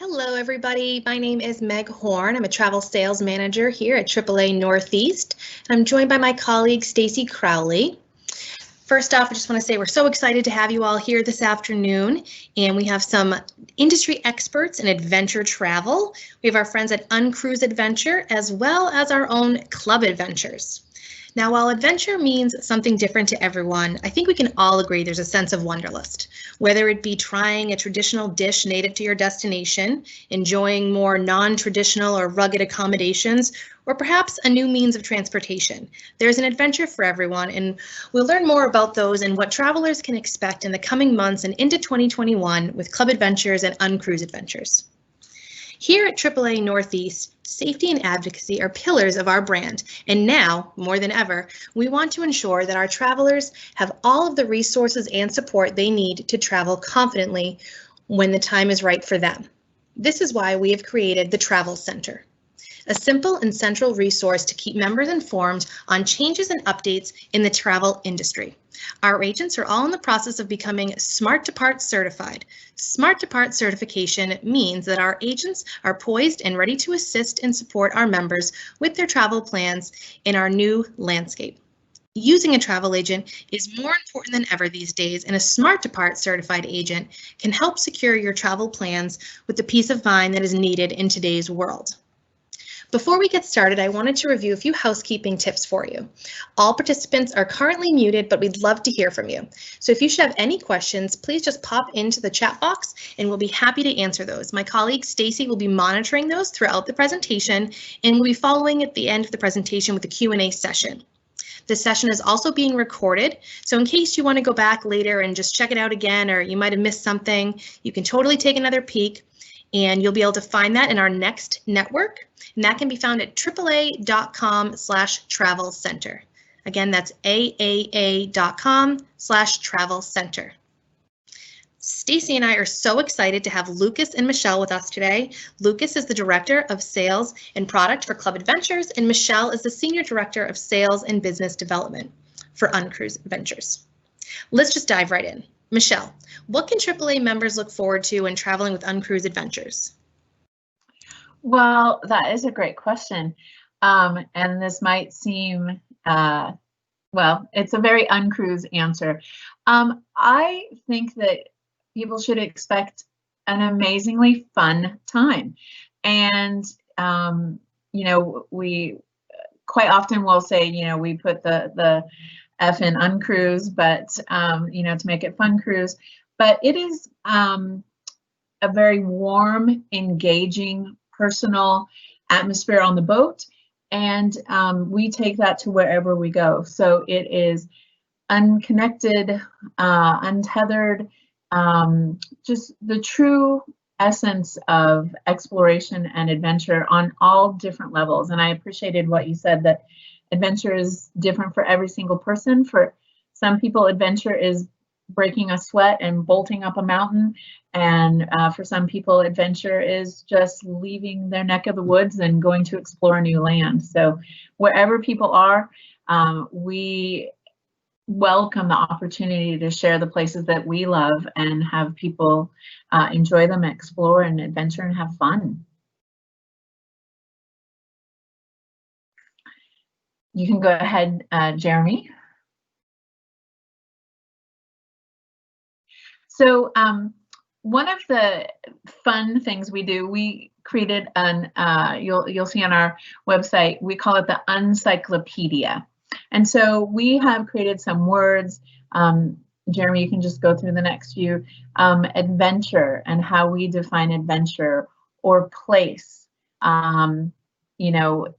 Hello, everybody. My name is Meg Horn. I'm a travel sales manager here at AAA Northeast. I'm joined by my colleague, Stacy Crowley. First off, I just want to say we're so excited to have you all here this afternoon, and we have some industry experts in adventure travel. We have our friends at Uncruise Adventure, as well as our own Club Adventures. Now, while adventure means something different to everyone, I think we can all agree there's a sense of wanderlust, whether it be trying a traditional dish native to your destination, enjoying more non-traditional or rugged accommodations, or perhaps a new means of transportation. There's an adventure for everyone, and we'll learn more about those and what travelers can expect in the coming months and into 2021 with Club Adventures and Uncruise Adventures. Here at AAA Northeast, safety and advocacy are pillars of our brand, and now, more than ever, we want to ensure that our travelers have all of the resources and support they need to travel confidently when the time is right for them. This is why we have created the Travel Center, a simple and central resource to keep members informed on changes and updates in the travel industry. Our agents are all in the process of becoming Smart Depart certified. Smart Depart certification means that our agents are poised and ready to assist and support our members with their travel plans in our new landscape. Using a travel agent is more important than ever these days, and a Smart Depart certified agent can help secure your travel plans with the peace of mind that is needed in today's world. Before we get started, I wanted to review a few housekeeping tips for you. All participants are currently muted, but we'd love to hear from you. So if you should have any questions, please just pop into the chat box and we'll be happy to answer those. My colleague Stacy will be monitoring those throughout the presentation, and we'll be following at the end of the presentation with a Q&A session. This session is also being recorded, so in case you want to go back later and just check it out again, or you might have missed something, you can totally take another peek. And you'll be able to find that in our next network, and that can be found at AAA.com/travel center. Again, that's AAA.com/travel center. Stacy and I are so excited to have Lucas and Michelle with us today. Lucas is the Director of Sales and Product for Club Adventures, and Michelle is the Senior Director of Sales and Business Development for Uncruise Adventures. Let's just dive right in. Michelle, what can AAA members look forward to when traveling with Uncruise Adventures? Well, that is a great question. And this might seem, well, it's a very uncruise answer. I think that people should expect an amazingly fun time. And, you know, we quite often will say, you know, we put the F in uncruise, but, you know, to make it fun cruise. But it is a very warm, engaging, personal atmosphere on the boat. And we take that to wherever we go. So it is unconnected, untethered, just the true essence of exploration and adventure on all different levels. And I appreciated what you said, that adventure is different for every single person. For some people, adventure is breaking a sweat and bolting up a mountain. And for some people, adventure is just leaving their neck of the woods and going to explore a new land. So wherever people are, we welcome the opportunity to share the places that we love and have people enjoy them, explore and adventure and have fun. You can go ahead, Jeremy. So one of the fun things we do, we created an, you'll see on our website, we call it the Uncyclopedia. And so we have created some words. Jeremy, you can just go through the next few. Adventure and how we define adventure, or place. You know,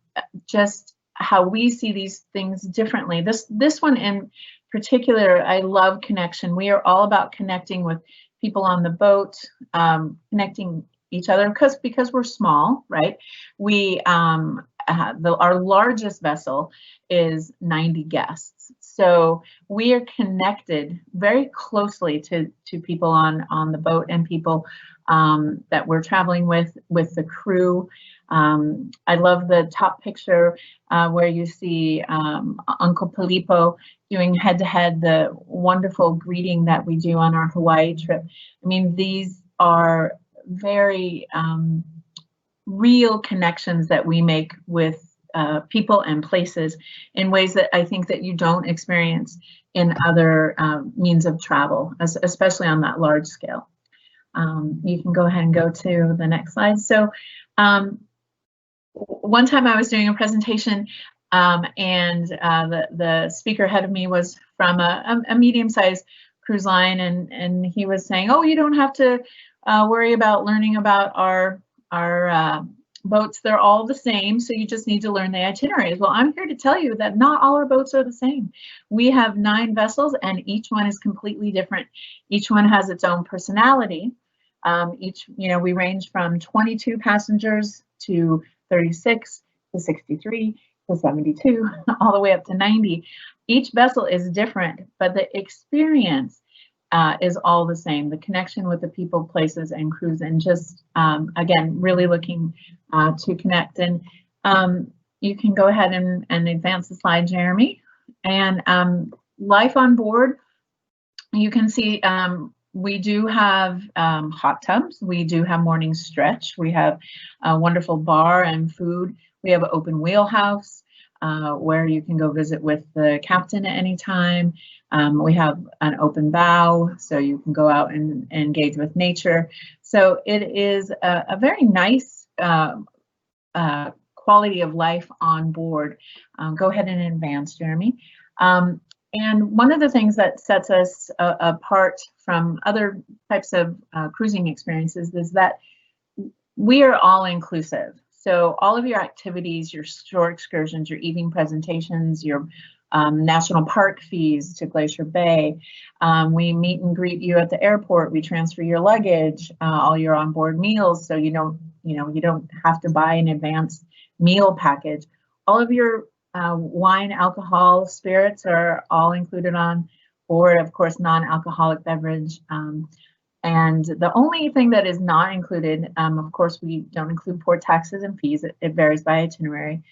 just how we see these things differently. This one in particular, I love connection. We are all about connecting with people on the boat, connecting each other because we're small, right? We our largest vessel is 90 guests. So we are connected very closely to people on the boat and people that we're traveling with the crew. I love the top picture where you see Uncle Filippo doing head-to-head the wonderful greeting that we do on our Hawaii trip. I mean, these are very real connections that we make with people and places in ways that I think that you don't experience in other means of travel, especially on that large scale. You can go ahead and go to the next slide. So one time I was doing a presentation and the speaker ahead of me was from a medium-sized cruise line, and he was saying, oh, you don't have to worry about learning about our boats. They're all the same, so you just need to learn the itineraries. Well, I'm here to tell you that not all our boats are the same. We have 9 vessels, and each one is completely different. Each one has its own personality. We range from 22 passengers to 36 to 63 to 72, all the way up to 90. Each vessel is different, but the experience is all the same. The connection with the people, places, and crews, and just, again, really looking to connect. And you can go ahead and advance the slide, Jeremy. And life on board, you can see we do have hot tubs. We do have morning stretch. We have a wonderful bar and food. We have an open wheelhouse where you can go visit with the captain at any time. We have an open bow, so you can go out and engage with nature. So it is a very nice quality of life on board. Go ahead and advance, Jeremy. And one of the things that sets us apart from other types of cruising experiences is that we are all inclusive. So all of your activities, your shore excursions, your evening presentations, your national park fees to Glacier Bay, we meet and greet you at the airport. We transfer your luggage, all your onboard meals, so you don't have to buy an advanced meal package. All of your wine, alcohol, spirits are all included on board. Of course, non-alcoholic beverage. And the only thing that is not included, of course, we don't include port taxes and fees. It varies by itinerary.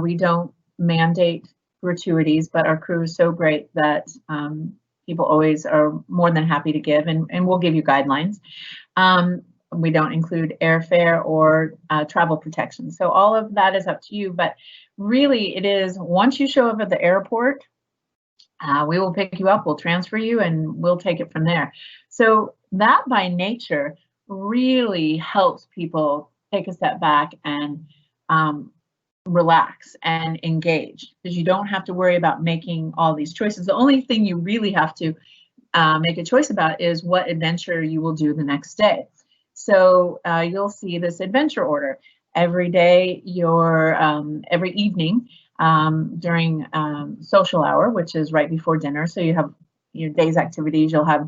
We don't mandate gratuities, but our crew is so great that people always are more than happy to give, and we'll give you guidelines. We don't include airfare or travel protection. So all of that is up to you, but really it is, once you show up at the airport, we will pick you up, we'll transfer you, and we'll take it from there. So that by nature really helps people take a step back and relax and engage, because you don't have to worry about making all these choices. The only thing you really have to make a choice about is what adventure you will do the next day. So you'll see this adventure order every day, every evening during social hour, which is right before dinner. So you have your day's activities. You'll have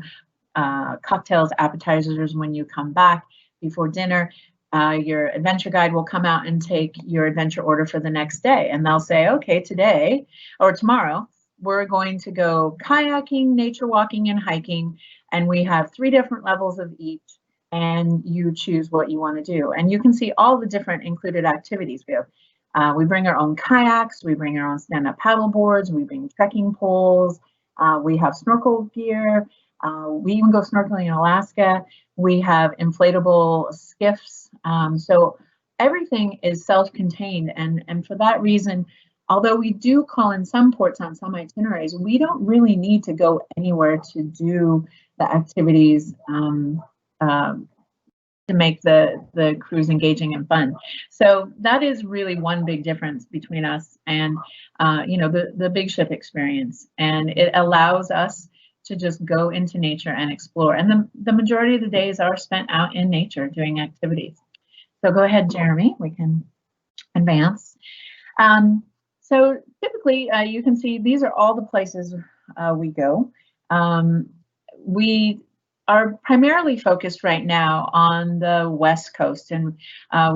cocktails, appetizers when you come back before dinner. Your adventure guide will come out and take your adventure order for the next day. And they'll say, okay, today or tomorrow, we're going to go kayaking, nature walking, and hiking. And we have 3 different levels of each. And you choose what you want to do. And you can see all the different included activities we have. We bring our own kayaks, we bring our own stand-up paddle boards, we bring trekking poles, we have snorkel gear, we even go snorkeling in Alaska, we have inflatable skiffs. So everything is self-contained, and for that reason, although we do call in some ports on some itineraries, we don't really need to go anywhere to do the activities to make the cruise engaging and fun. So that is really one big difference between us and the big ship experience, and it allows us to just go into nature and explore. And the majority of the days are spent out in nature doing activities. So go ahead, Jeremy, we can advance. So typically you can see these are all the places we go. We are primarily focused right now on the West Coast, and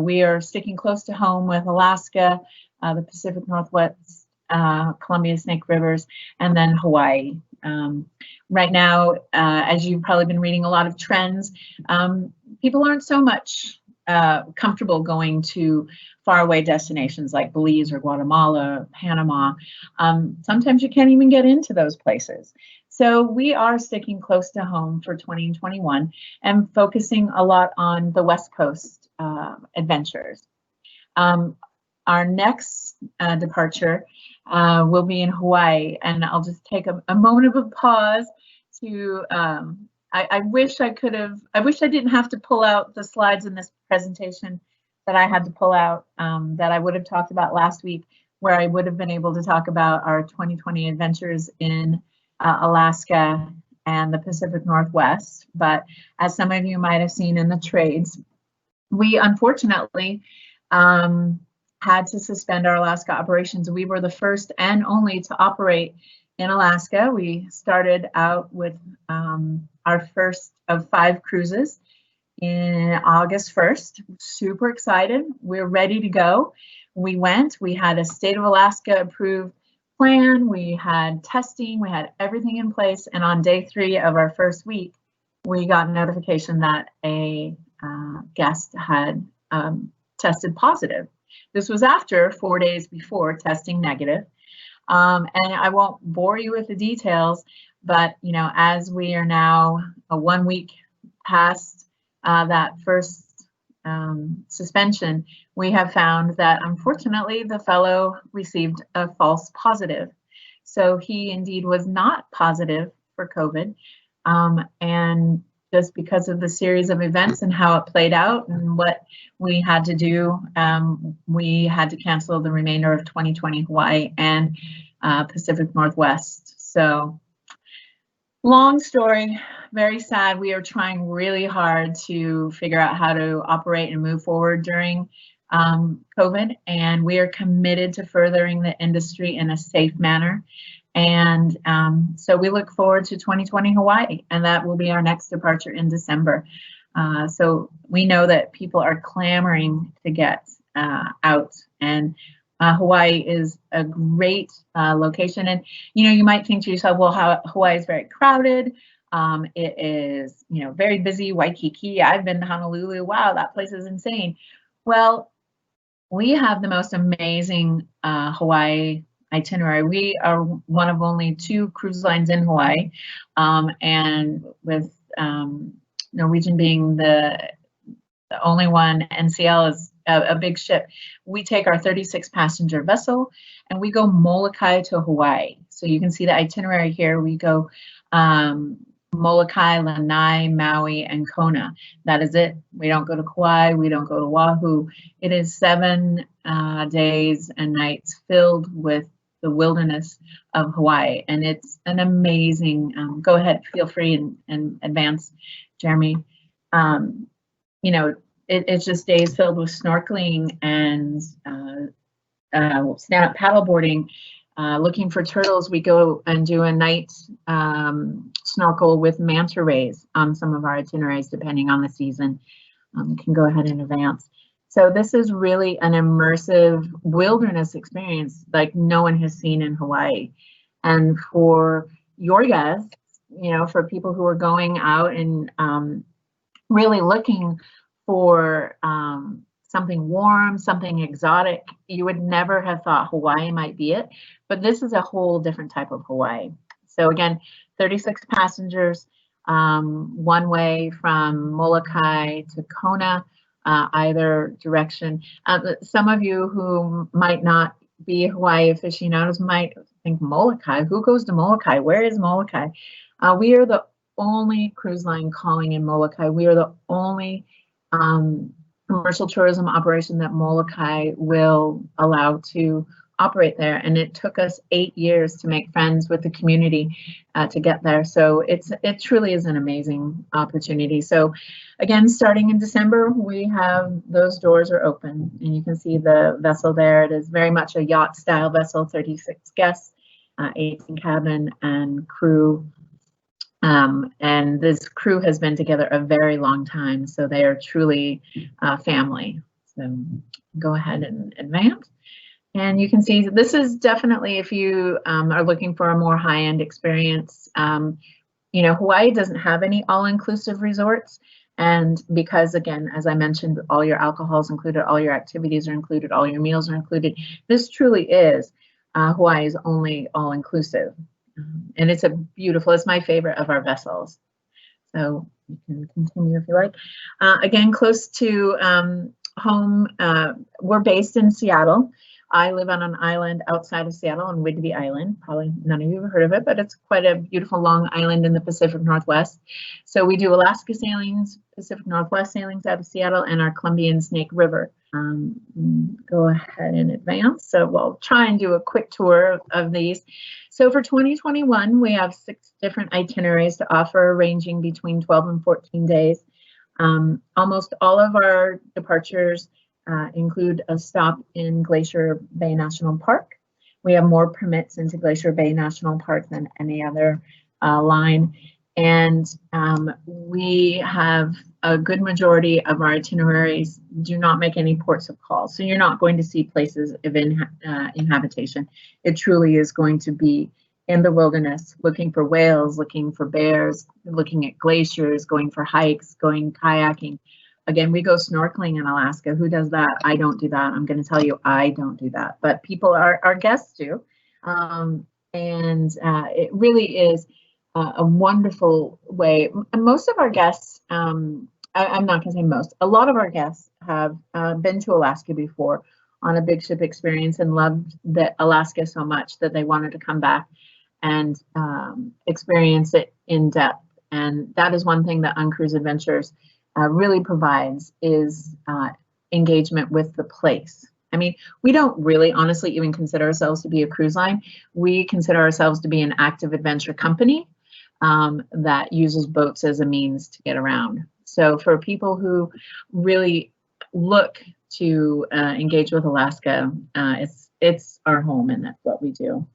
we are sticking close to home with Alaska, the Pacific Northwest, Columbia, Snake Rivers, and then Hawaii. Right now, as you've probably been reading a lot of trends, people aren't so much comfortable going to faraway destinations like Belize or Guatemala, Panama. Sometimes you can't even get into those places. So we are sticking close to home for 2021 and focusing a lot on the West Coast adventures. Our next departure will be in Hawaii, and I'll just take a moment of a pause to, I wish I didn't have to pull out the slides in this presentation that I had to pull out that I would have talked about last week, where I would have been able to talk about our 2020 adventures in Alaska and the Pacific Northwest. But as some of you might have seen in the trades, we unfortunately had to suspend our Alaska operations. We were the first and only to operate in Alaska. We started out with our first of 5 cruises in August 1st. Super excited. We're ready to go. We went. We had a State of Alaska approved plan. We had testing. We had everything in place. And on day 3 of our first week, we got notification that a guest had tested positive. This was after 4 days before testing negative. And I won't bore you with the details, but as we are now 1 week past that first suspension, we have found that unfortunately the fellow received a false positive. So he indeed was not positive for COVID. And just because of the series of events and how it played out and what we had to do, we had to cancel the remainder of 2020 Hawaii and Pacific Northwest. So long story, very sad. We are trying really hard to figure out how to operate and move forward during COVID, and we are committed to furthering the industry in a safe manner. And so we look forward to 2020 Hawaii, and that will be our next departure in December. So we know that people are clamoring to get out, and Hawaii is a great location. And you might think to yourself, well, Hawaii is very crowded. It is very busy. Waikiki, I've been to Honolulu. Wow, that place is insane. Well, we have the most amazing Hawaii itinerary. We are one of only 2 cruise lines in Hawaii, and with Norwegian being the only one, NCL is a big ship. We take our 36 passenger vessel and we go Molokai to Hawaii. So you can see the itinerary here. We go Molokai, Lanai, Maui, and Kona. That is it. We don't go to Kauai. We don't go to Oahu. It is 7 days and nights filled with the wilderness of Hawaii, and it's an amazing. Go ahead, feel free and advance, Jeremy. It's just days filled with snorkeling and stand-up paddleboarding. Looking for turtles, we go and do a night snorkel with manta rays on some of our itineraries, depending on the season. You can go ahead and advance. So this is really an immersive wilderness experience like no one has seen in Hawaii. And for your guests, for people who are going out and really looking for something warm, something exotic, you would never have thought Hawaii might be it, but this is a whole different type of Hawaii. So again, 36 passengers, one way from Molokai to Kona, either direction. Some of you who might not be Hawaii aficionados might think Molokai. Who goes to Molokai? Where is Molokai? We are the only cruise line calling in Molokai. We are the only commercial tourism operation that Molokai will allow to operate there, and it took us 8 years to make friends with the community to get there. So it truly is an amazing opportunity. So again, starting in December, we have those doors are open, and you can see the vessel there. It is very much a yacht style vessel, 36 guests, 18 cabin and crew. And this crew has been together a very long time, so they are truly family. So go ahead and advance. And you can see this is definitely, if you are looking for a more high-end experience, Hawaii doesn't have any all-inclusive resorts. And because, again, as I mentioned, all your alcohol is included, all your activities are included, all your meals are included, this truly is Hawaii's only all-inclusive. And it's it's my favorite of our vessels. So you can continue if you like. Again, close to home, we're based in Seattle. I live on an island outside of Seattle on Whidbey Island. Probably none of you have heard of it, but it's quite a beautiful long island in the Pacific Northwest. So we do Alaska sailings, Pacific Northwest sailings out of Seattle, and our Columbian Snake River. Go ahead and advance. So we'll try and do a quick tour of these. So for 2021, we have 6 different itineraries to offer, ranging between 12 and 14 days. Almost all of our departures include a stop in Glacier Bay National Park. We have more permits into Glacier Bay National Park than any other line. And we have a good majority of our itineraries do not make any ports of call. So you're not going to see places of inhabitation. It truly is going to be in the wilderness, looking for whales, looking for bears, looking at glaciers, going for hikes, going kayaking. Again, we go snorkeling in Alaska. Who does that? I don't do that. I'm going to tell you, I don't do that. But people, our guests do. It really is a wonderful way. Most of our guests, I'm not going to say most, a lot of our guests have been to Alaska before on a big ship experience and loved Alaska so much that they wanted to come back and experience it in depth. And that is one thing that Uncruise Adventures really provides, is engagement with the place. I mean, we don't really honestly even consider ourselves to be a cruise line. We consider ourselves to be an active adventure company that uses boats as a means to get around. So for people who really look to engage with Alaska, it's our home, and that's what we do.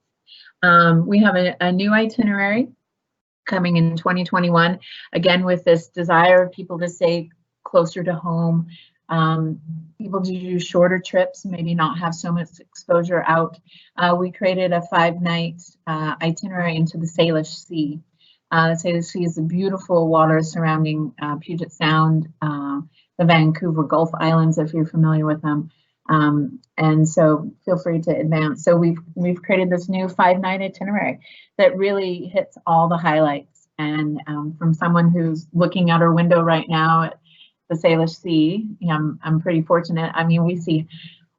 We have a new itinerary coming in 2021, again with this desire of people to stay closer to home, people to do shorter trips, maybe not have so much exposure out. We created a 5-night itinerary into the Salish Sea. The Salish Sea is the beautiful waters surrounding Puget Sound, the Vancouver Gulf Islands, if you're familiar with them. And so feel free to advance. So we've created this new 5-night itinerary that really hits all the highlights. And from someone who's looking out her window right now at the Salish Sea, I'm pretty fortunate. I mean, we see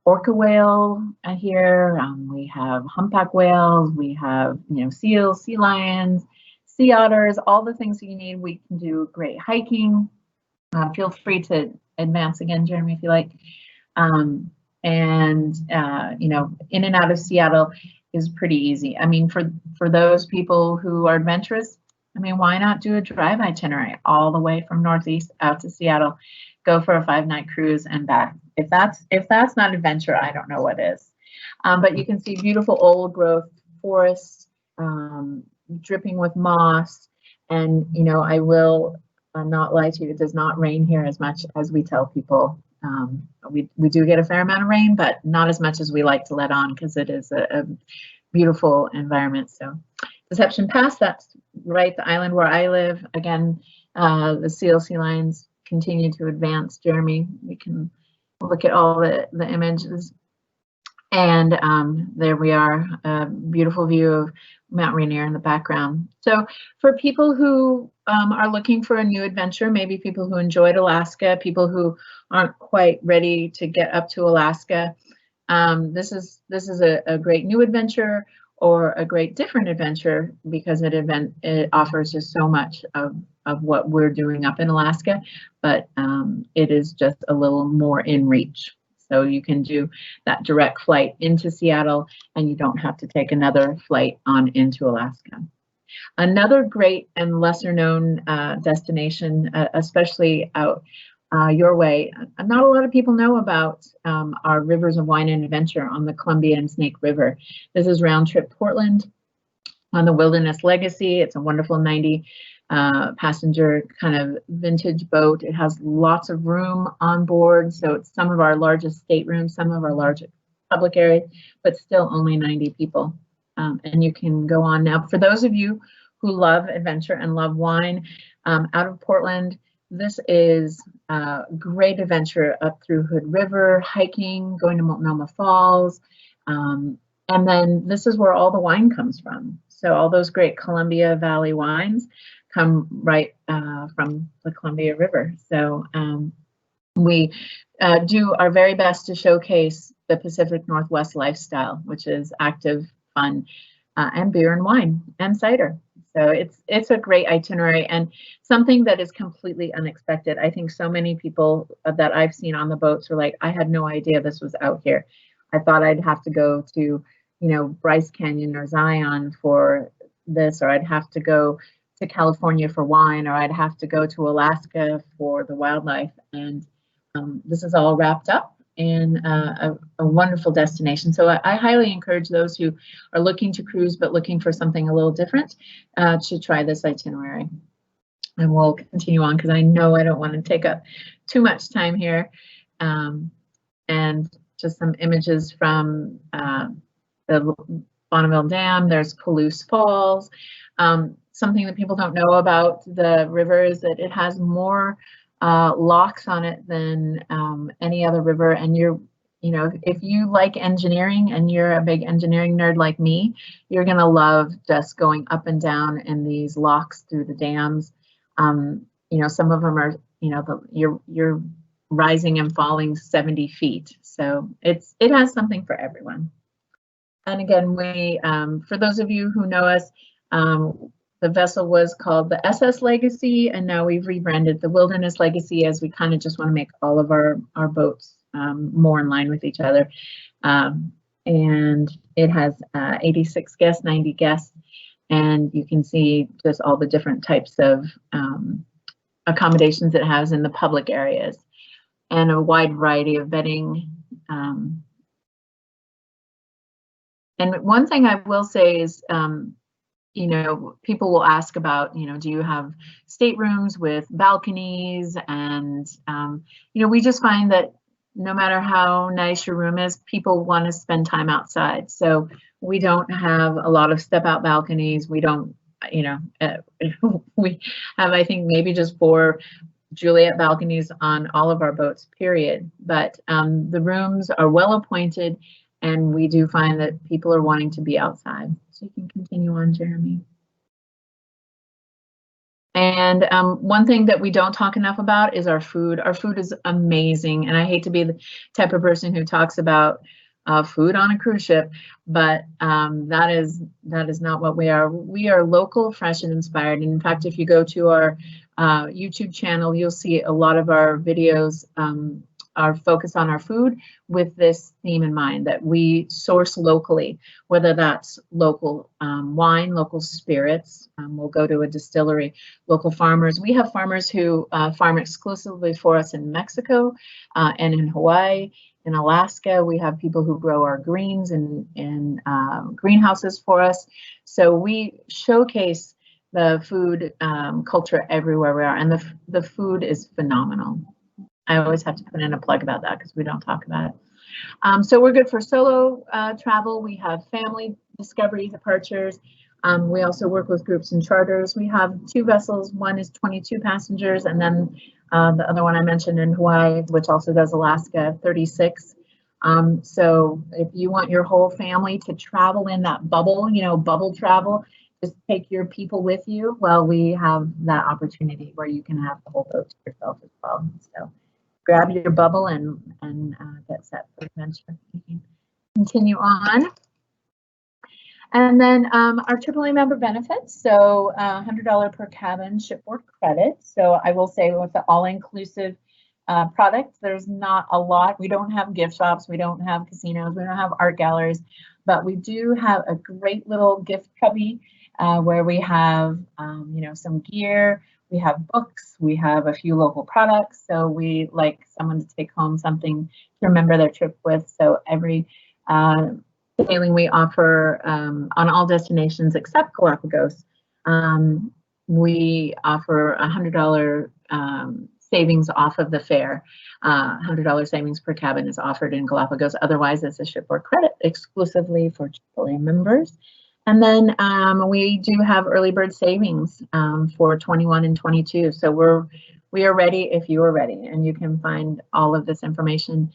orca whale here. We have humpback whales. We have seals, sea lions, sea otters, all the things that you need. We can do great hiking. Feel free to advance again, Jeremy, if you like. In and out of Seattle is pretty easy. I mean, for those people who are adventurous, I mean, why not do a drive itinerary all the way from Northeast out to Seattle, go for a 5-night cruise and back. If that's not adventure, I don't know what is. But you can see beautiful old growth forests, dripping with moss. And, I will not lie to you, it does not rain here as much as we tell people. We do get a fair amount of rain, but not as much as we like to let on, because it is a beautiful environment. So Deception Pass, that's right, the island where I live. Again, the sea lions continue to advance. Jeremy, we can look at all the images. And there we are, a beautiful view of Mount Rainier in the background. So for people who are looking for a new adventure, maybe people who enjoyed Alaska, people who aren't quite ready to get up to Alaska, this is a great new adventure, or a great different adventure, because it offers just so much of what we're doing up in Alaska, but it is just a little more in reach. So you can do that direct flight into Seattle, and you don't have to take another flight on into Alaska. Another great and lesser known destination, especially out your way, not a lot of people know about our rivers of wine and adventure on the Columbia and Snake River. This is round trip Portland on the Wilderness Legacy. It's a wonderful 90 passenger kind of vintage boat. It has lots of room on board, so it's some of our largest staterooms, some of our largest public areas, but still only 90 people. And you can go on now. For those of you who love adventure and love wine, out of Portland, this is a great adventure up through Hood River, hiking, going to Multnomah Falls, and then this is where all the wine comes from. So all those great Columbia Valley wines come right from the Columbia River. So we do our very best to showcase the Pacific Northwest lifestyle, which is active, fun, and beer and wine and cider. So it's a great itinerary and something that is completely unexpected. I think so many people that I've seen on the boats are like, I had no idea this was out here. I thought I'd have to go to, you know, Bryce Canyon or Zion for this, or I'd have to go to California for wine, or I'd have to go to Alaska for the wildlife. And this is all wrapped up in a wonderful destination. So I highly encourage those who are looking to cruise but looking for something a little different to try this itinerary. And we'll continue on because I know I don't want to take up too much time here. And just some images from the Bonneville Dam. There's Palouse Falls. Something that people don't know about the river is that it has more locks on it than any other river. And you know, if you like engineering and you're a big engineering nerd like me, you're gonna love just going up and down in these locks through the dams. You know, some of them are, you know, you're rising and falling 70 feet. So it has something for everyone. And again, we, for those of you who know us, the vessel was called the SS Legacy, and now we've rebranded the Wilderness Legacy, as we kind of just want to make all of our boats more in line with each other. And it has 86 guests, 90 guests, and you can see just all the different types of accommodations it has in the public areas, and a wide variety of bedding. And one thing I will say is, you know, people will ask about, you know, do you have staterooms with balconies? And, you know, we just find that no matter how nice your room is, people want to spend time outside. So we don't have a lot of step out balconies. We don't, you know, we have, I think, maybe just 4 Juliet balconies on all of our boats, period. But the rooms are well appointed, and we do find that people are wanting to be outside. So you can continue on, Jeremy. And one thing that we don't talk enough about is our food. Our food is amazing, and I hate to be the type of person who talks about food on a cruise ship, but that is not what we are. We are local, fresh, and inspired. And in fact, if you go to our YouTube channel, you'll see a lot of our videos are focused on our food with this theme in mind, that we source locally, whether that's local wine, local spirits. We'll go to a distillery, local farmers. We have farmers who farm exclusively for us in Mexico and in Hawaii. In Alaska, we have people who grow our greens in greenhouses for us. So we showcase the food culture everywhere we are, and the food is phenomenal. I always have to put in a plug about that because we don't talk about it. So we're good for solo travel. We have family discovery departures. We also work with groups and charters. We have 2 vessels. One is 22 passengers, and then the other one I mentioned in Hawaii, which also does Alaska, 36. So if you want your whole family to travel in that bubble, you know, bubble travel, just take your people with you. Well, we have that opportunity where you can have the whole boat to yourself as well. So grab your bubble and get set for adventure. You can continue on. And then our AAA member benefits, so $100 per cabin shipboard credit. So I will say with the all-inclusive product, there's not a lot. We don't have gift shops, we don't have casinos, we don't have art galleries, but we do have a great little gift cubby where we have you know, some gear, we have books, we have a few local products. So we like someone to take home something to remember their trip with. So every sailing we offer on all destinations except Galapagos, we offer $100 savings off of the fare. $100 savings per cabin is offered in Galapagos. Otherwise, it's a shipboard credit exclusively for AAA members. And then we do have early bird savings for 21 and 22. So we are ready if you are ready, and you can find all of this information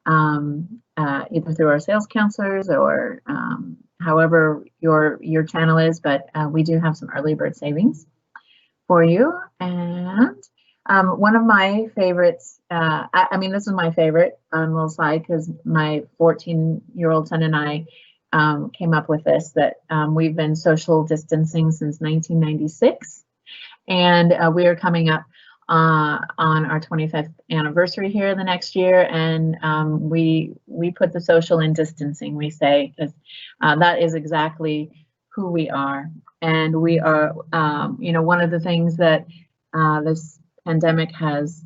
either through our sales counselors or however your channel is, but we do have some early bird savings for you. And one of my favorites, I mean, this is my favorite on little slide because my 14-year-old son and I came up with this, that we've been social distancing since 1996. And we are coming up on our 25th anniversary here the next year. And we put the social in distancing, we say, because that is exactly who we are. And we are, you know, one of the things that this pandemic has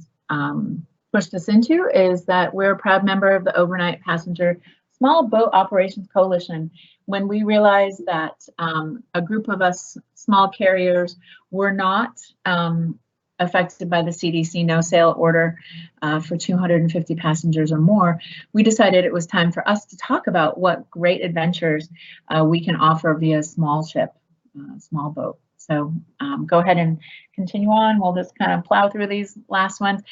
pushed us into is that we're a proud member of the Overnight Passenger Small Boat Operations Coalition. When we realized that a group of us small carriers were not affected by the CDC no sail order for 250 passengers or more, we decided it was time for us to talk about what great adventures we can offer via small ship, small boat. So go ahead and continue on. We'll just kind of plow through these last ones.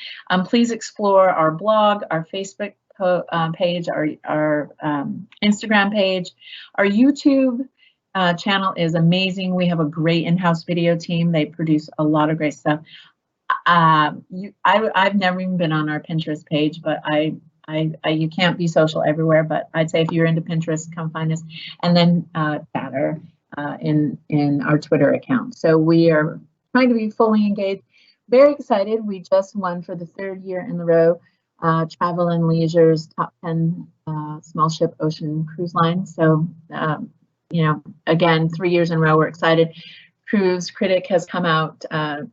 Please explore our blog, our Facebook page, our Instagram page. Our YouTube channel is amazing. We have a great in-house video team. They produce a lot of great stuff. I've never even been on our Pinterest page, but you can't be social everywhere, but I'd say if you're into Pinterest, come find us. And then Chatter in our Twitter account. So we are trying to be fully engaged. Very excited. We just won for the 3rd year in a row Travel and Leisure's top 10 small ship ocean cruise line. So, you know, again, 3 years in a row, we're excited. Cruise Critic has come out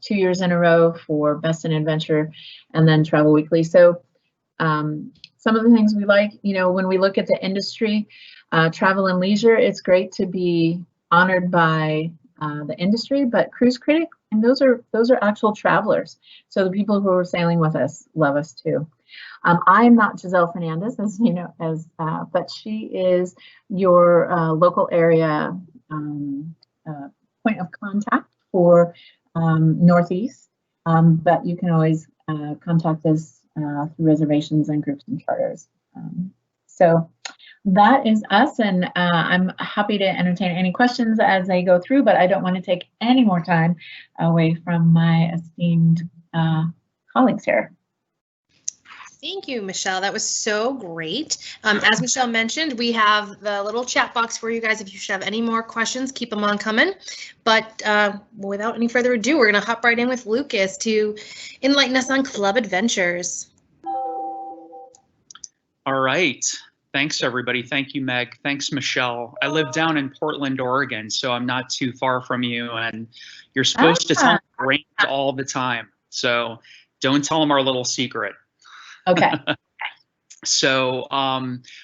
2 years in a row for Best in Adventure, and then Travel Weekly. So some of the things we like, you know, when we look at the industry, Travel and Leisure, it's great to be honored by the industry, but Cruise Critic, and those are actual travelers. So the people who are sailing with us love us too. I'm not Giselle Fernandez, as you know, but she is your local area point of contact for Northeast. But you can always contact us through reservations and groups and charters. So that is us, and I'm happy to entertain any questions as they go through, but I don't want to take any more time away from my esteemed colleagues here. Thank you, Michelle. That was so great. As Michelle mentioned, we have the little chat box for you guys. If you should have any more questions, keep them on coming. But without any further ado, we're going to hop right in with Lucas to enlighten us on club adventures. All right. Thanks, everybody. Thank you, Meg. Thanks, Michelle. I live down in Portland, Oregon, so I'm not too far from you. And you're supposed to tell me it rains all the time. So don't tell them our little secret. Okay. So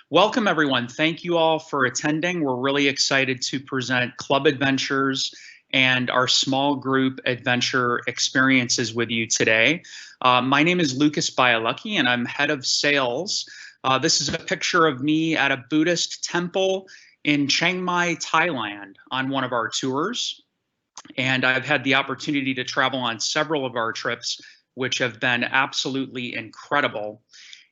welcome, everyone. Thank you all for attending. We're really excited to present club adventures and our small group adventure experiences with you today. My name is Lucas Bialucky, and I'm head of sales. This is a picture of me at a Buddhist temple in Chiang Mai, Thailand on one of our tours. And I've had the opportunity to travel on several of our trips, which have been absolutely incredible.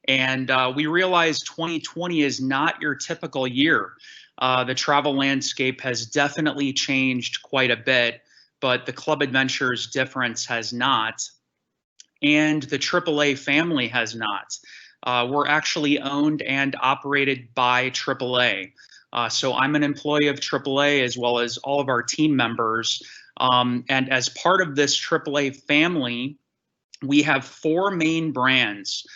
And we realized 2020 is not your typical year. The travel landscape has definitely changed quite a bit, but the Club Adventures difference has not. And the AAA family has not. We're actually owned and operated by AAA. So I'm an employee of AAA as well as all of our team members. And as part of this AAA family, we have 4 main brands.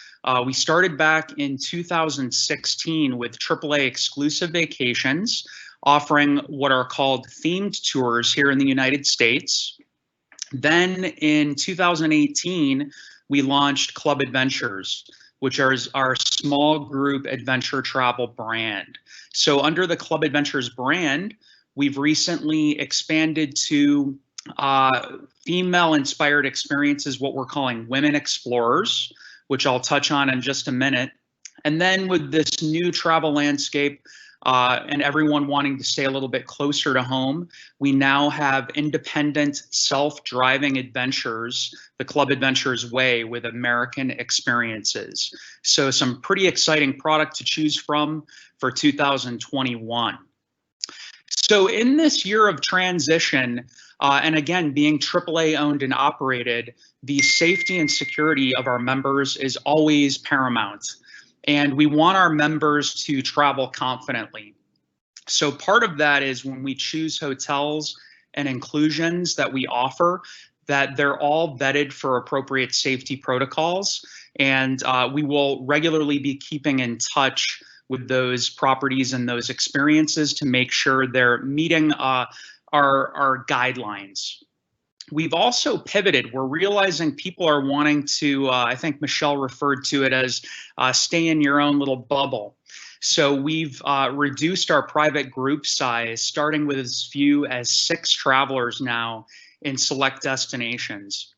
We started back in 2016 with AAA Exclusive Vacations, offering what are called themed tours here in the United States. Then in 2018, we launched Club Adventures, which is our small group adventure travel brand. So under the Club Adventures brand, we've recently expanded to female-inspired experiences, what we're calling Women Explorers, which I'll touch on in just a minute. And then with this new travel landscape and everyone wanting to stay a little bit closer to home, we now have independent self-driving adventures, the Club Adventures way, with American experiences. So some pretty exciting product to choose from for 2021. So in this year of transition, and again, being AAA owned and operated, the safety and security of our members is always paramount. And we want our members to travel confidently. So part of that is when we choose hotels and inclusions that we offer, that they're all vetted for appropriate safety protocols. And we will regularly be keeping in touch with those properties and those experiences to make sure they're meeting our guidelines. We've also pivoted. We're realizing people are wanting to, I think Michelle referred to it as stay in your own little bubble. So we've reduced our private group size, starting with as few as 6 travelers now in select destinations.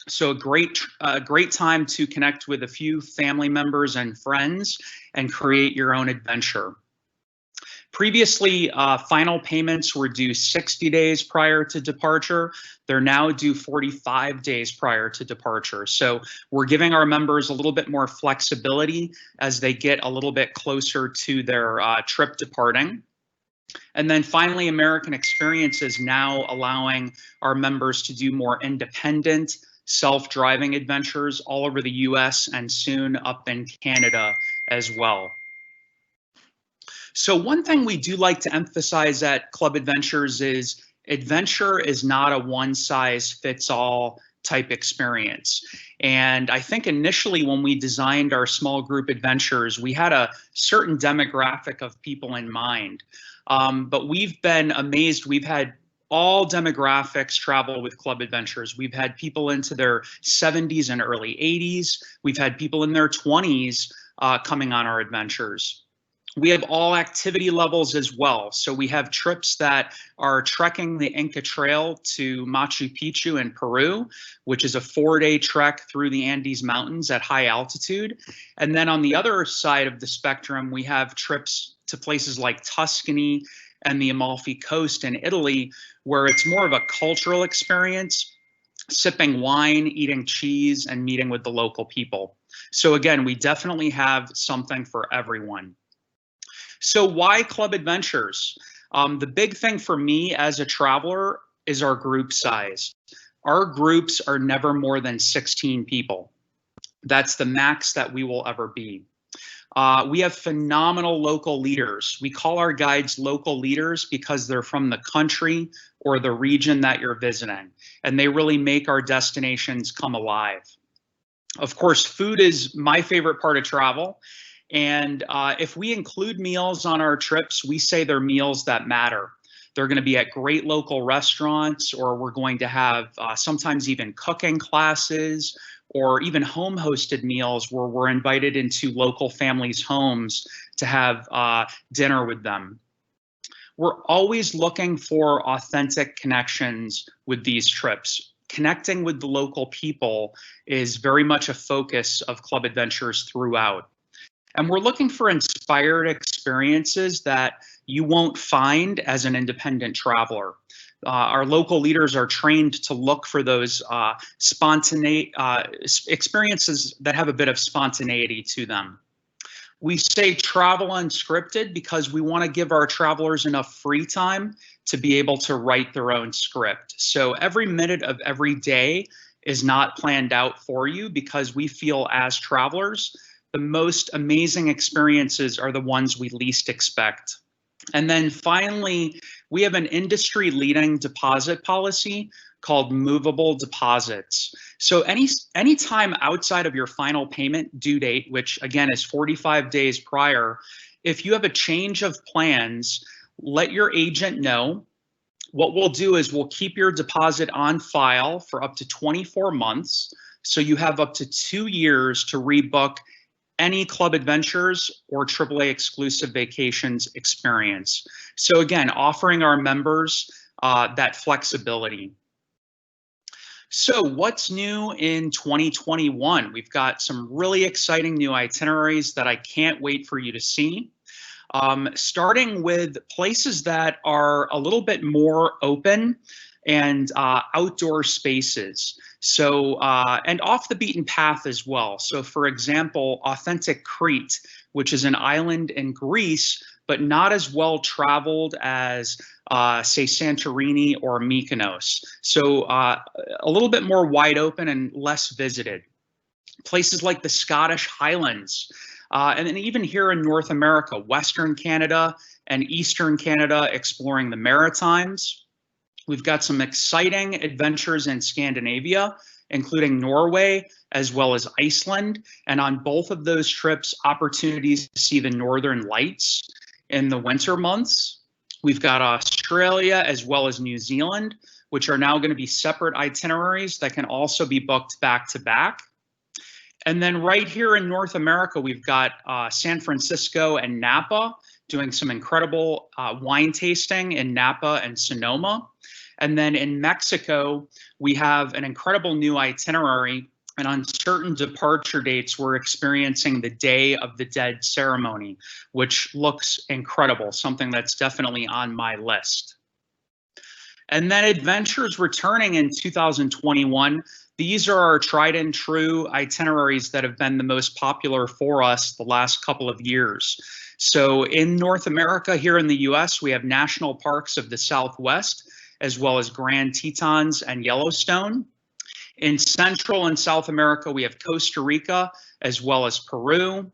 So a great time to connect with a few family members and friends and create your own adventure. Previously, final payments were due 60 days prior to departure. They're now due 45 days prior to departure. So we're giving our members a little bit more flexibility as they get a little bit closer to their trip departing. And then finally, American Experience is now allowing our members to do more independent, self-driving adventures all over the US and soon up in Canada as well. So one thing we do like to emphasize at Club Adventures is adventure is not a one-size-fits-all type experience. And I think initially when we designed our small group adventures, we had a certain demographic of people in mind. But we've been amazed. We've had all demographics travel with Club Adventures. We've had people into their 70s and early 80s. We've had people in their 20s coming on our adventures. We have all activity levels as well. So we have trips that are trekking the Inca Trail to Machu Picchu in Peru, which is a 4-day trek through the Andes Mountains at high altitude. And then on the other side of the spectrum, we have trips to places like Tuscany and the Amalfi Coast in Italy, where it's more of a cultural experience, sipping wine, eating cheese, and meeting with the local people. So again, we definitely have something for everyone. So why Club Adventures? The big thing for me as a traveler is our group size. Our groups are never more than 16 people. That's the max that we will ever be. We have phenomenal local leaders. We call our guides local leaders because they're from the country or the region that you're visiting, and they really make our destinations come alive. Of course, food is my favorite part of travel. And if we include meals on our trips, we say they're meals that matter. They're going to be at great local restaurants, or we're going to have sometimes even cooking classes, or even home hosted meals where we're invited into local families' homes to have dinner with them. We're always looking for authentic connections with these trips. Connecting with the local people is very much a focus of Club Adventures throughout. And we're looking for inspired experiences that you won't find as an independent traveler. Our local leaders are trained to look for those spontaneous experiences that have a bit of spontaneity to them. We say travel unscripted because we want to give our travelers enough free time to be able to write their own script. So every minute of every day is not planned out for you, because we feel as travelers, the most amazing experiences are the ones we least expect. And then finally, we have an industry-leading deposit policy called movable deposits. So any time outside of your final payment due date, which again is 45 days prior, if you have a change of plans, let your agent know. What we'll do is we'll keep your deposit on file for up to 24 months. So you have up to 2 years to rebook any Club Adventures or AAA exclusive vacations experience. So again, offering our members that flexibility. So what's new in 2021? We've got some really exciting new itineraries that I can't wait for you to see. Starting with places that are a little bit more open and outdoor spaces. So, and off the beaten path as well. So for example, Authentic Crete, which is an island in Greece, but not as well traveled as, say, Santorini or Mykonos. So a little bit more wide open and less visited. Places like the Scottish Highlands, and then even here in North America, Western Canada and Eastern Canada, exploring the Maritimes. We've got some exciting adventures in Scandinavia, including Norway, as well as Iceland. And on both of those trips, opportunities to see the Northern Lights in the winter months. We've got Australia as well as New Zealand, which are now going to be separate itineraries that can also be booked back to back. And then right here in North America, we've got San Francisco and Napa, doing some incredible wine tasting in Napa and Sonoma. And then in Mexico, we have an incredible new itinerary. And on certain departure dates, we're experiencing the Day of the Dead ceremony, which looks incredible, something that's definitely on my list. And then adventures returning in 2021. These are our tried and true itineraries that have been the most popular for us the last couple of years. So in North America, here in the US, we have national parks of the Southwest, as well as Grand Tetons and Yellowstone. In Central and South America, we have Costa Rica, as well as Peru.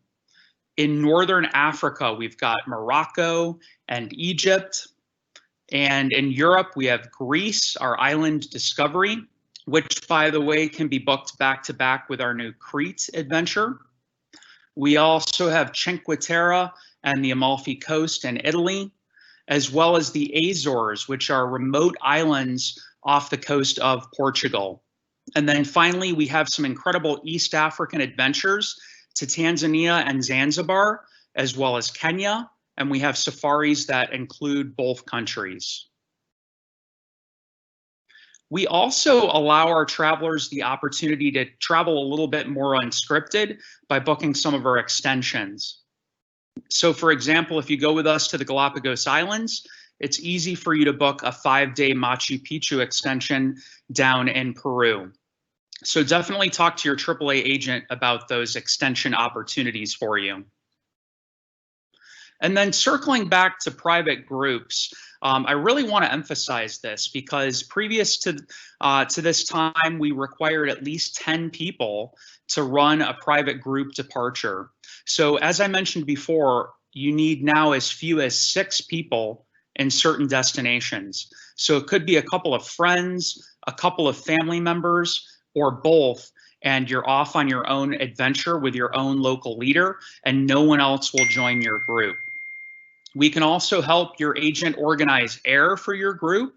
In Northern Africa, we've got Morocco and Egypt. And in Europe, we have Greece, our island discovery, which, by the way, can be booked back to back with our new Crete adventure. We also have Cinque Terre and the Amalfi Coast in Italy, as well as the Azores, which are remote islands off the coast of Portugal. And then finally, we have some incredible East African adventures to Tanzania and Zanzibar, as well as Kenya. And we have safaris that include both countries. We also allow our travelers the opportunity to travel a little bit more unscripted by booking some of our extensions. So for example, if you go with us to the Galapagos Islands, it's easy for you to book a 5-day Machu Picchu extension down in Peru. So definitely talk to your AAA agent about those extension opportunities for you. And then circling back to private groups, I really want to emphasize this because previous to this time, we required at least 10 people to run a private group departure. So as I mentioned before, you need now as few as 6 people in certain destinations. So it could be a couple of friends, a couple of family members, or both, and you're off on your own adventure with your own local leader, and no one else will join your group. We can also help your agent organize air for your group.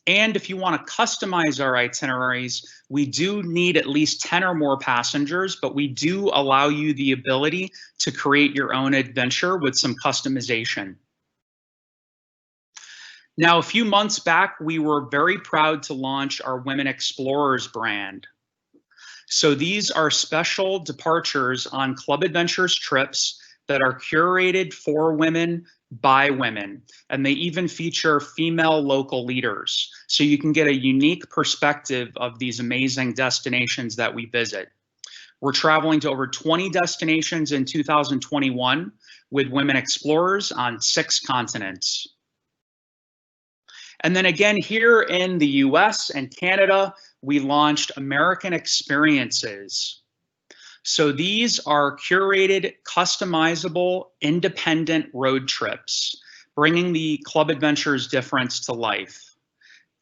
And if you want to customize our itineraries, we do need at least 10 or more passengers, but we do allow you the ability to create your own adventure with some customization. Now, a few months back, we were very proud to launch our Women Explorers brand. So these are special departures on Club Adventures trips that are curated for women by women, and they even feature female local leaders. So you can get a unique perspective of these amazing destinations that we visit. We're traveling to over 20 destinations in 2021 with Women Explorers on 6 continents. And then again, here in the US and Canada, we launched American Experiences. So these are curated, customizable, independent road trips, bringing the Club Adventures difference to life.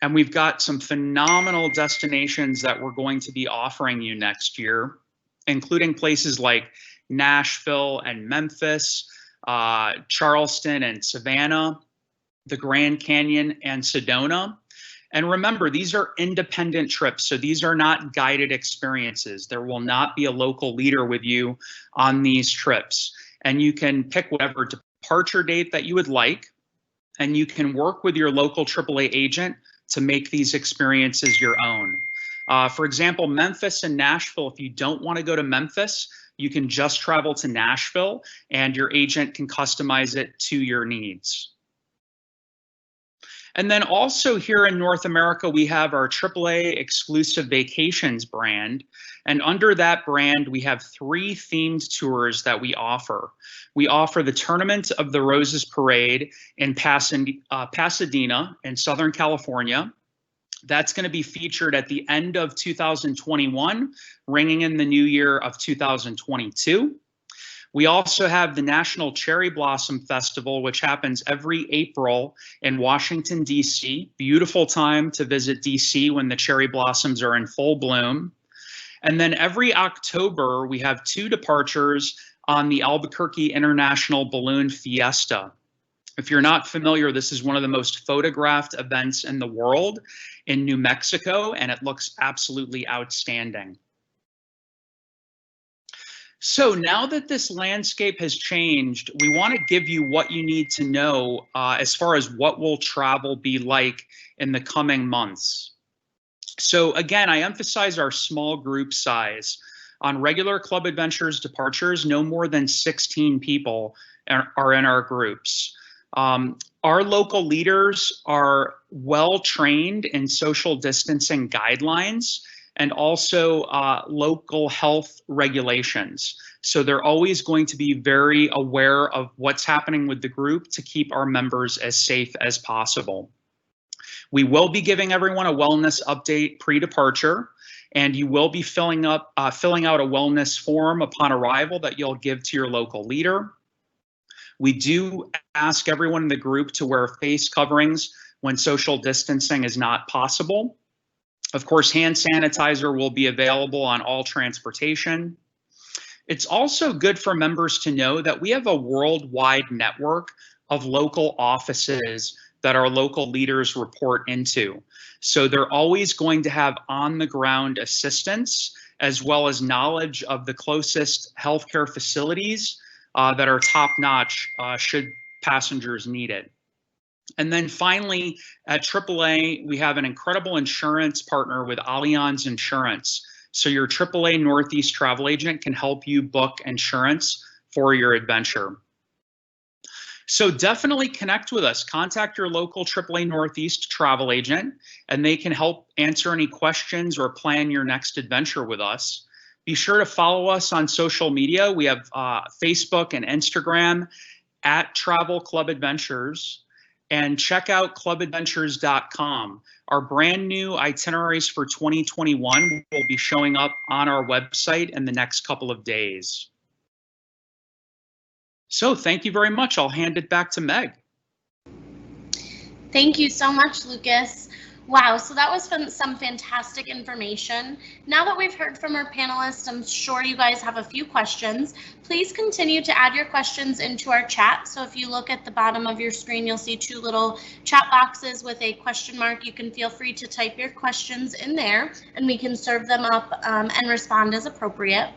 And we've got some phenomenal destinations that we're going to be offering you next year, including places like Nashville and Memphis, Charleston and Savannah, the Grand Canyon and Sedona. And remember, these are independent trips, so these are not guided experiences. There will not be a local leader with you on these trips. And you can pick whatever departure date that you would like, and you can work with your local AAA agent to make these experiences your own. For example, Memphis and Nashville, if you don't want to go to Memphis, you can just travel to Nashville, and your agent can customize it to your needs. And then also here in North America, we have our AAA Exclusive Vacations brand. And under that brand, we have 3 themed tours that we offer. We offer the Tournament of the Roses Parade in Pasadena in Southern California. That's going to be featured at the end of 2021, ringing in the new year of 2022. We also have the National Cherry Blossom Festival, which happens every April in Washington, D.C. Beautiful time to visit D.C. when the cherry blossoms are in full bloom. And then every October, we have 2 departures on the Albuquerque International Balloon Fiesta. If you're not familiar, this is one of the most photographed events in the world in New Mexico, and it looks absolutely outstanding. So now that this landscape has changed, we want to give you what you need to know as far as what will travel be like in the coming months. So again, I emphasize our small group size. On regular Club Adventures departures, no more than 16 people are in our groups. Our local leaders are well trained in social distancing guidelines and also local health regulations. So they're always going to be very aware of what's happening with the group to keep our members as safe as possible. We will be giving everyone a wellness update pre-departure, and you will be filling out a wellness form upon arrival that you'll give to your local leader. We do ask everyone in the group to wear face coverings when social distancing is not possible. Of course, hand sanitizer will be available on all transportation. It's also good for members to know that we have a worldwide network of local offices that our local leaders report into. So they're always going to have on-the-ground assistance as well as knowledge of the closest healthcare facilities that are top-notch should passengers need it. And then finally, at AAA, we have an incredible insurance partner with Allianz Insurance. So your AAA Northeast travel agent can help you book insurance for your adventure. So definitely connect with us. Contact your local AAA Northeast travel agent, and they can help answer any questions or plan your next adventure with us. Be sure to follow us on social media. We have Facebook and Instagram at Travel Club Adventures. And check out clubadventures.com. Our brand new itineraries for 2021 will be showing up on our website in the next couple of days. So thank you very much. I'll hand it back to Meg. Thank you so much, Lucas. Wow, so that was some fantastic information. Now that we've heard from our panelists, I'm sure you guys have a few questions. Please continue to add your questions into our chat. So if you look at the bottom of your screen, you'll see 2 little chat boxes with a question mark. You can feel free to type your questions in there, and we can serve them up and respond as appropriate.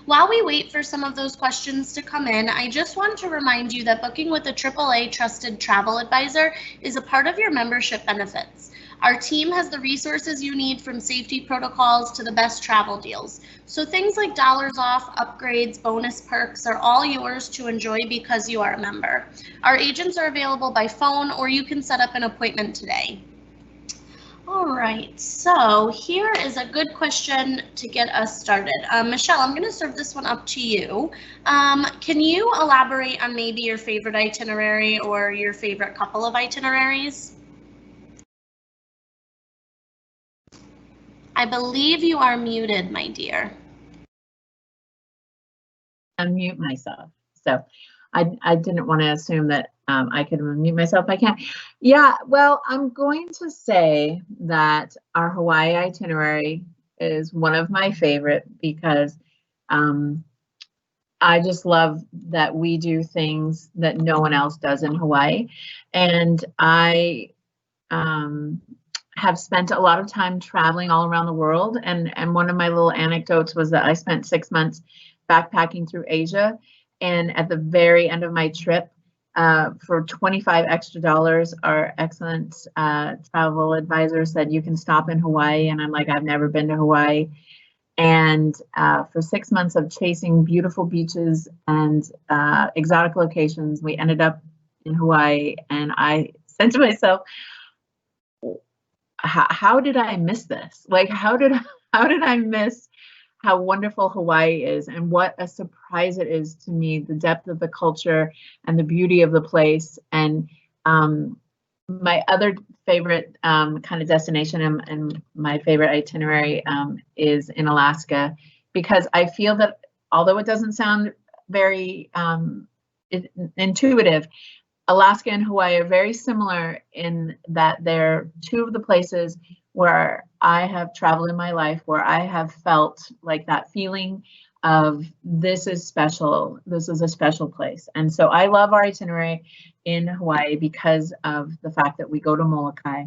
While we wait for some of those questions to come in, I just want to remind you that booking with a AAA trusted travel advisor is a part of your membership benefits. Our team has the resources you need, from safety protocols to the best travel deals. So things like dollars off, upgrades, bonus perks are all yours to enjoy because you are a member. Our agents are available by phone, or you can set up an appointment today. All right, so here is a good question to get us started. Michelle, I'm going to serve this one up to you. Can you elaborate on maybe your favorite itinerary or your favorite couple of itineraries? I believe you are muted, my dear. Unmute myself. So I didn't want to assume that I could unmute myself. I can't. Yeah, well, I'm going to say that our Hawaii itinerary is one of my favorite because I just love that we do things that no one else does in Hawaii. And I have spent a lot of time traveling all around the world. And one of my little anecdotes was that I spent 6 months backpacking through Asia. And at the very end of my trip, for $25 extra, our excellent travel advisor said, you can stop in Hawaii. And I'm like, I've never been to Hawaii. And for 6 months of chasing beautiful beaches and exotic locations, we ended up in Hawaii. And I said to myself, how did I miss this? Like, how did I miss how wonderful Hawaii is, and what a surprise it is to me, the depth of the culture and the beauty of the place. And my other favorite kind of destination and my favorite itinerary is in Alaska, because I feel that although it doesn't sound very intuitive, Alaska and Hawaii are very similar in that they're two of the places where I have traveled in my life, where I have felt like that feeling of this is special, this is a special place. And so I love our itinerary in Hawaii because of the fact that we go to Molokai,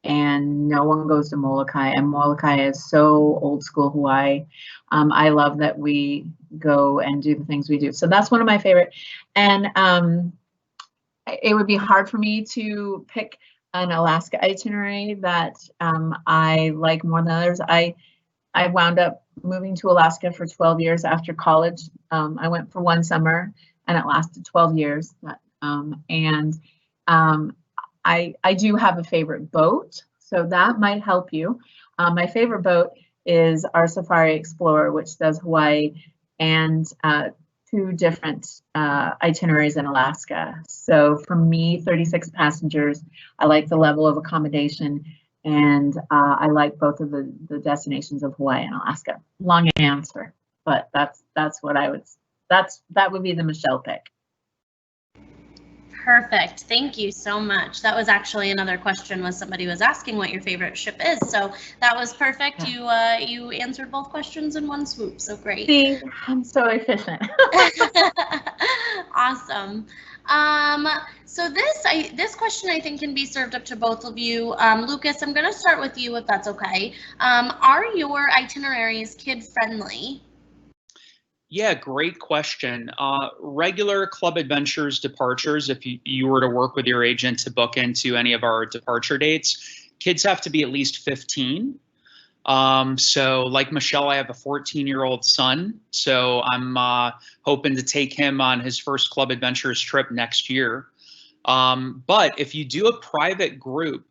and no one goes to Molokai, and Molokai is so old school Hawaii. I love that we go and do the things we do. So that's one of my favorite. And it would be hard for me to pick an Alaska itinerary that I like more than others. I wound up moving to Alaska for 12 years after college. I went for one summer and it lasted 12 years. I do have a favorite boat, so that might help you. My favorite boat is our Safari Explorer, which does Hawaii and 2 different itineraries in Alaska. So for me, 36 passengers, I like the level of accommodation, and I like both of the destinations of Hawaii and Alaska. Long answer, but that's what I would, that would be the Michelle pick. Perfect. Thank you so much. That was actually another question, was somebody was asking what your favorite ship is. So that was perfect. Yeah. You answered both questions in one swoop. So great. See, I'm so efficient. Awesome. So this question I think can be served up to both of you. Lucas, I'm going to start with you if that's okay. Are your itineraries kid friendly? Yeah, great question. Regular Club Adventures departures, if you were to work with your agent to book into any of our departure dates, kids have to be at least 15. So like Michelle, I have a 14-year-old son, so I'm hoping to take him on his first Club Adventures trip next year. But if you do a private group,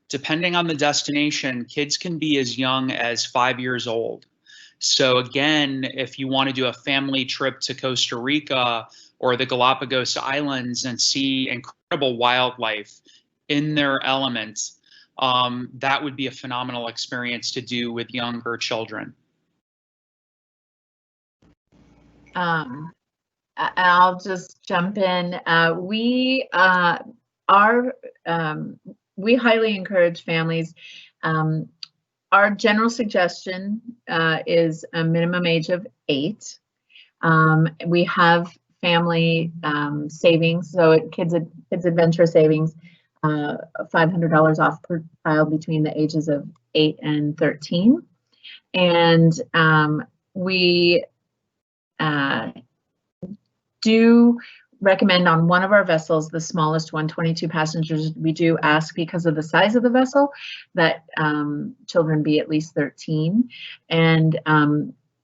depending on the destination, kids can be as young as 5 years old. So again, if you want to do a family trip to Costa Rica or the Galapagos Islands and see incredible wildlife in their element, that would be a phenomenal experience to do with younger children. I'll just jump in. We highly encourage families. Our general suggestion is a minimum age of 8. We have family savings, so Kids Adventure Savings, $500 off per child between the ages of 8 and 13. And we do recommend on one of our vessels, the smallest one, 22 passengers, we do ask, because of the size of the vessel, that children be at least 13. And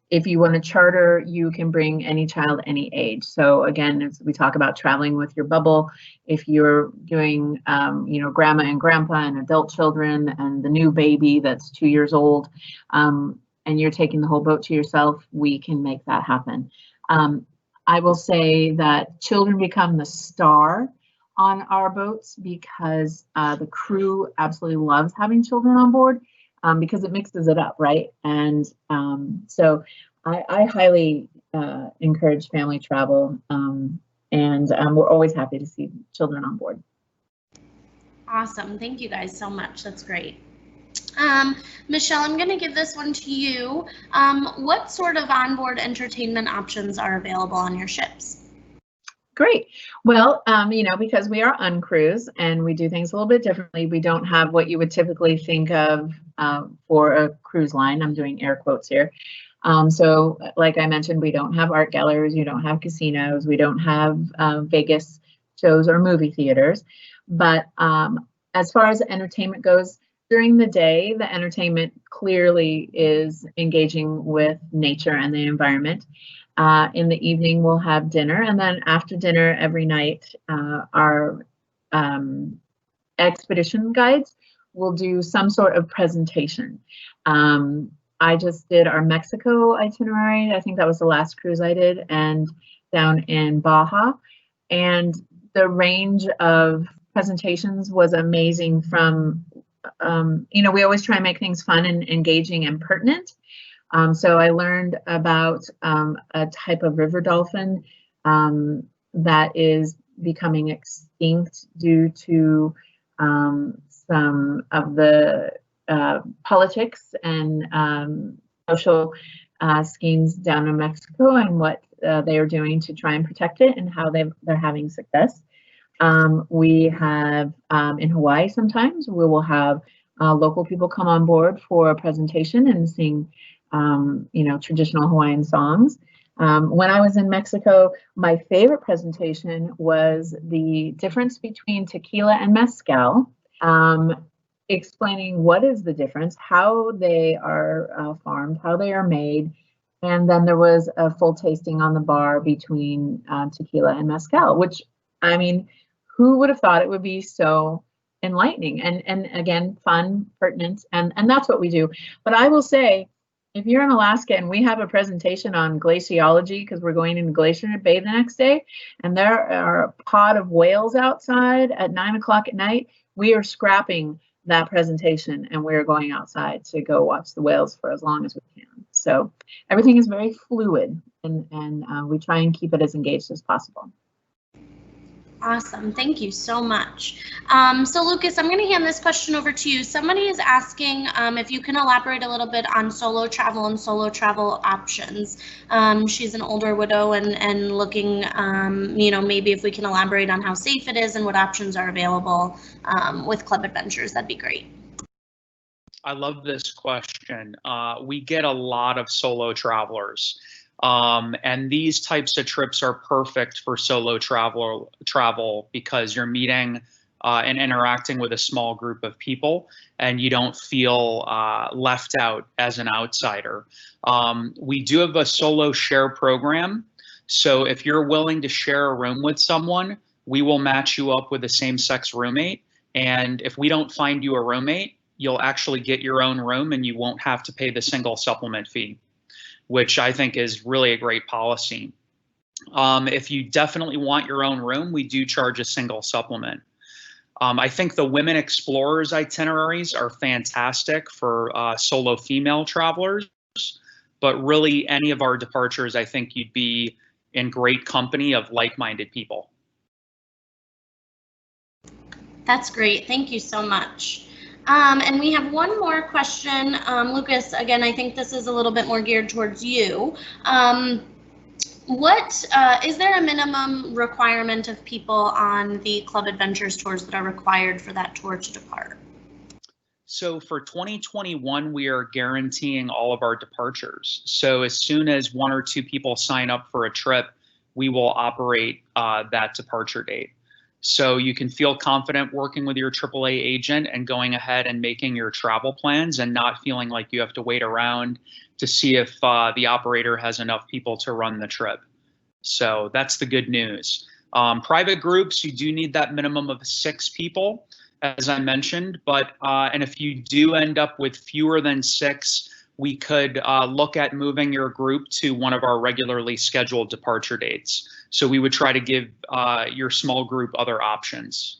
if you want to charter, you can bring any child, any age. So again, as we talk about traveling with your bubble, if you're doing, grandma and grandpa and adult children and the new baby that's 2 years old, and you're taking the whole boat to yourself, we can make that happen. I will say that children become the star on our boats because the crew absolutely loves having children on board because it mixes it up, right? And so I highly encourage family travel, and we're always happy to see children on board. Awesome. Thank you guys so much. That's great. Michelle, I'm going to give this one to you. What sort of onboard entertainment options are available on your ships? Great. Well, because we are uncruise and we do things a little bit differently, we don't have what you would typically think of for a cruise line. I'm doing air quotes here. So like I mentioned, we don't have art galleries, we don't have casinos, we don't have Vegas shows or movie theaters. But as far as entertainment goes, during the day, the entertainment clearly is engaging with nature and the environment. In the evening, we'll have dinner, and then after dinner every night, our expedition guides will do some sort of presentation. I just did our Mexico itinerary. I think that was the last cruise I did, and down in Baja. And the range of presentations was amazing from, you know, we always try and make things fun and engaging and pertinent. So I learned about a type of river dolphin that is becoming extinct due to some of the politics and social schemes down in Mexico, and what they are doing to try and protect it, and how they're having success. We have in Hawaii, sometimes we will have local people come on board for a presentation and sing you know, traditional Hawaiian songs. When I was in Mexico, my favorite presentation was the difference between tequila and mezcal, explaining what is the difference, how they are farmed, how they are made. And then there was a full tasting on the bar between tequila and mezcal, which, I mean, who would have thought it would be so enlightening and again, fun, pertinent, and that's what we do. But I will say, if you're in Alaska and we have a presentation on glaciology, because we're going into Glacier Bay the next day, and there are a pod of whales outside at 9 o'clock at night, we are scrapping that presentation and we're going outside to go watch the whales for as long as we can. So everything is very fluid, and we try and keep it as engaged as possible. Awesome, thank you so much. So Lucas, I'm going to hand this question over to you. Somebody is asking if you can elaborate a little bit on solo travel and solo travel options. She's an older widow and looking, you know, maybe if we can elaborate on how safe it is and what options are available with Club Adventures, that'd be great. I love this question. We get a lot of solo travelers. And these types of trips are perfect for solo travel because you're meeting and interacting with a small group of people, and you don't feel left out as an outsider. We do have a solo share program. So if you're willing to share a room with someone, we will match you up with a same-sex roommate. And if we don't find you a roommate, you'll actually get your own room and you won't have to pay the single supplement fee, which I think is really a great policy. If you definitely want your own room, we do charge a single supplement. I think the Women Explorers itineraries are fantastic for solo female travelers, but really any of our departures, I think you'd be in great company of like-minded people. That's great, thank you so much. And we have one more question. Lucas, again, I think this is a little bit more geared towards you. Is there a minimum requirement of people on the Club Adventures tours that are required for that tour to depart? So for 2021, we are guaranteeing all of our departures. So as soon as 1 or 2 people sign up for a trip, we will operate that departure date. So you can feel confident working with your AAA agent and going ahead and making your travel plans and not feeling like you have to wait around to see if the operator has enough people to run the trip. So that's the good news. Private groups, you do need that minimum of 6 people, as I mentioned, but and if you do end up with fewer than 6, we could look at moving your group to one of our regularly scheduled departure dates. So we would try to give your small group other options.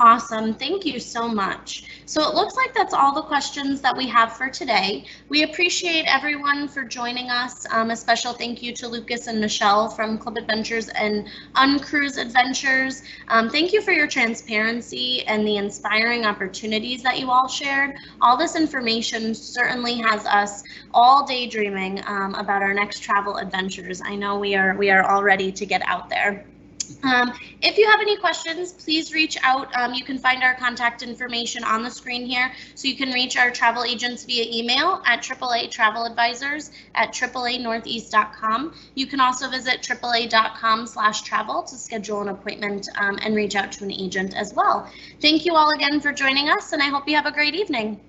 Awesome, thank you so much. So it looks like that's all the questions that we have for today. We appreciate everyone for joining us. A special thank you to Lucas and Michelle from Club Adventures and Uncruise Adventures. Thank you for your transparency and the inspiring opportunities that you all shared. All this information certainly has us all daydreaming about our next travel adventures. I know we are all ready to get out there. If you have any questions, please reach out. You can find our contact information on the screen here, so you can reach our travel agents via email at AAA Travel Advisors at AAANortheast.com. You can also visit AAA.com/travel to schedule an appointment and reach out to an agent as well. Thank you all again for joining us, and I hope you have a great evening.